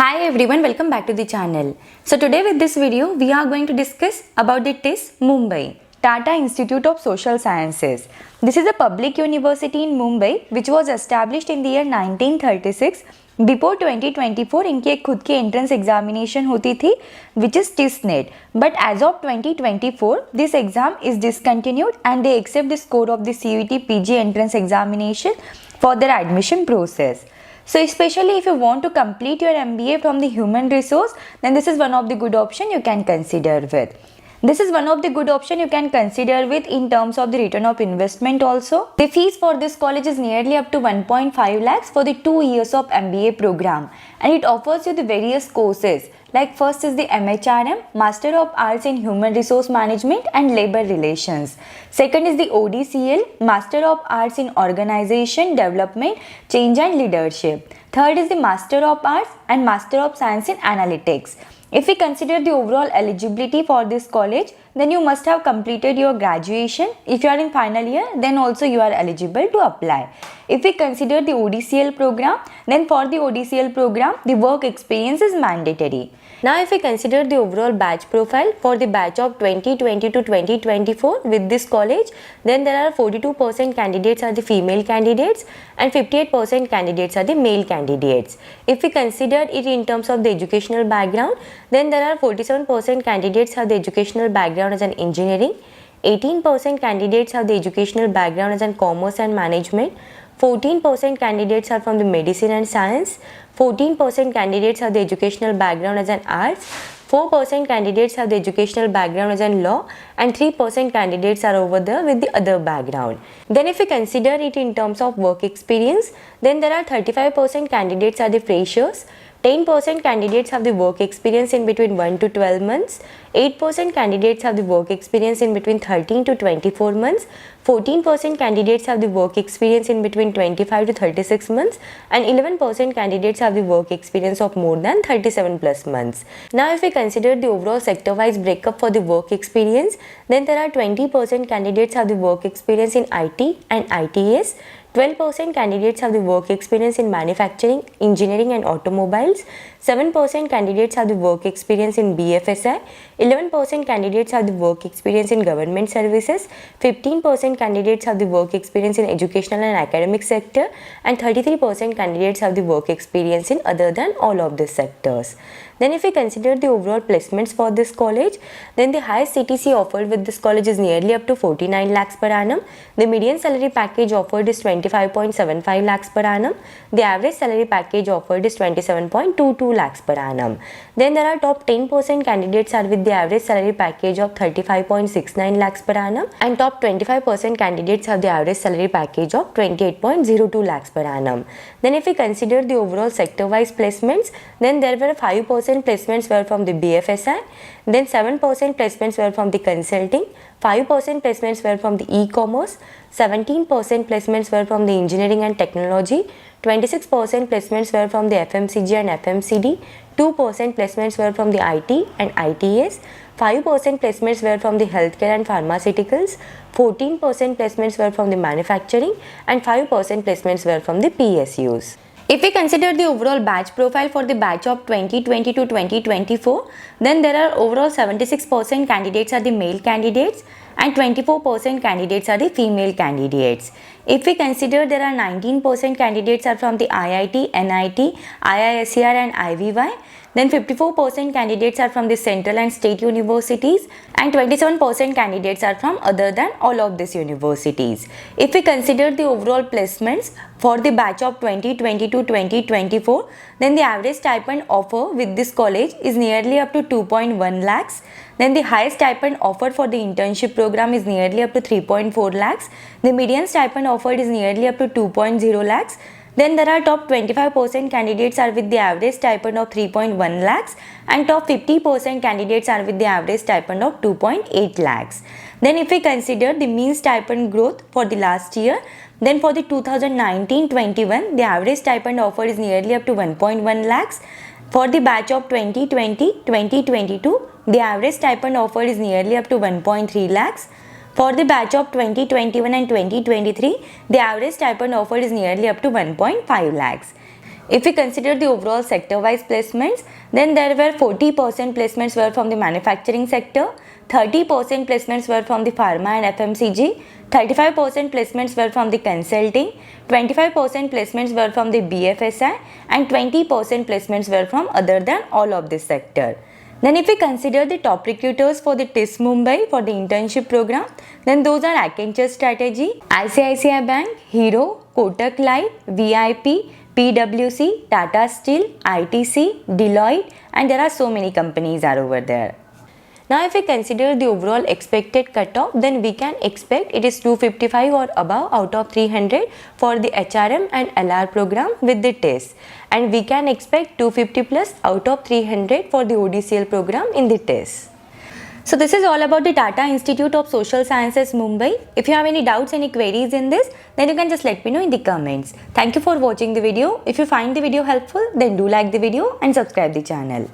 Hi everyone, welcome back to the channel. So today with this video, we are going to discuss about the TIS Mumbai, Tata Institute of Social Sciences. This is a public university in Mumbai which was established in the year 1936. Before 2024 इनकी एक खुद की entrance examination होती थी which is TISNET. But as of 2024, this exam is discontinued and they accept the score of the CUET PG entrance examination for their admission process. So especially if you want to complete your MBA from the human resource, then this is one of the good option you can consider with. This is one of the good option you can consider with in terms of the return of investment also. The fees for this college is nearly up to 1.5 lakhs for the 2 years of MBA program, and it offers you the various courses like first is the MHRM, Master of Arts in Human Resource Management and Labor Relations. Second is the ODCL, Master of Arts in Organization, Development, Change and Leadership. Third is the Master of Arts and Master of Science in Analytics. If we consider the overall eligibility for this college, then you must have completed your graduation. If you are in final year, then also you are eligible to apply. If we consider the ODCL program, then for the ODCL program, the work experience is mandatory. Now if we consider the overall batch profile for the batch of 2020 to 2024 with this college, then there are 42% candidates are the female candidates and 58% candidates are the male candidates. If we consider it in terms of the educational background, then there are 47% candidates have the educational background as an engineering, 18% candidates have the educational background as in commerce and management, 14% candidates are from the medicine and science, 14% candidates have the educational background as an arts, 4% candidates have the educational background as in law, and 3% candidates are over there with the other background. Then if we consider it in terms of work experience, then there are 35% candidates are the freshers, 10% candidates have the work experience in between 1 to 12 months, 8% candidates have the work experience in between 13 to 24 months, 14% candidates have the work experience in between 25 to 36 months, and 11% candidates have the work experience of more than 37 plus months. Now if we consider the overall sector-wise breakup for the work experience, then there are 20% candidates have the work experience in IT and ITS, 12% candidates have the work experience in manufacturing, engineering and automobiles, 7% candidates have the work experience in BFSI, 11% candidates have the work experience in government services, 15% candidates have the work experience in educational and academic sector, and 33% candidates have the work experience in other than all of these sectors. Then if we consider the overall placements for this college, then the highest CTC offered with this college is nearly up to 49 lakhs per annum. The median salary package offered is 25.75 lakhs per annum. The average salary package offered is 27.22 lakhs per annum. Then there are top 10% candidates are with the average salary package of 35.69 lakhs per annum, and top 25% candidates have the average salary package of 28.02 lakhs per annum. Then if we consider the overall sector-wise placements, then there were 5% placements were from the BFSI, then 7% placements were from the consulting, 5% placements were from the e-commerce, 17% placements were from the engineering and technology, 26% placements were from the FMCG and FMCD, 2% placements were from the IT and ITS, 5% placements were from the healthcare and pharmaceuticals, 14% placements were from the manufacturing, and 5% placements were from the PSUs. If we consider the overall batch profile for the batch of 2020 to 2024, then there are overall 76% candidates are the male candidates and 24% candidates are the female candidates. If we consider there are 19% candidates are from the IIT, NIT, IISER and IVY, then 54% candidates are from the central and state universities, and 27% candidates are from other than all of these universities. If we consider the overall placements for the batch of 2020 to 2024, then the average stipend offer with this college is nearly up to 2.1 lakhs. Then the highest stipend offered for the internship program is nearly up to 3.4 lakhs. The median stipend offered is nearly up to 2.0 lakhs. Then there are top 25% candidates are with the average stipend of 3.1 lakhs, and top 50% candidates are with the average stipend of 2.8 lakhs. Then if we consider the mean stipend growth for the last year, then for the 2019-21, the average stipend offered is nearly up to 1.1 lakhs. For the batch of 2020-2022, the average stipend offered is nearly up to 1.3 lakhs. For the batch of 2021 and 2023, the average stipend offered is nearly up to 1.5 lakhs. If we consider the overall sector-wise placements, then there were 40% placements were from the manufacturing sector, 30% placements were from the pharma and FMCG, 35% placements were from the consulting, 25% placements were from the BFSI, and 20% placements were from other than all of this sector. Then if we consider the top recruiters for the TIS Mumbai for the internship program, then those are Accenture Strategy, ICICI Bank, Hero, Kotak Life, VIP, PwC, Tata Steel, ITC, Deloitte, and there are so many companies are over there. Now if we consider the overall expected cutoff, then we can expect it is 255 or above out of 300 for the HRM and LR program with the TIS, and we can expect 250 plus out of 300 for the ODCL program in the TIS. So this is all about the Tata Institute of Social Sciences Mumbai. If you have any doubts, any queries in this, then you can just let me know in the comments. Thank you for watching the video. If you find the video helpful, then do like the video and subscribe the channel.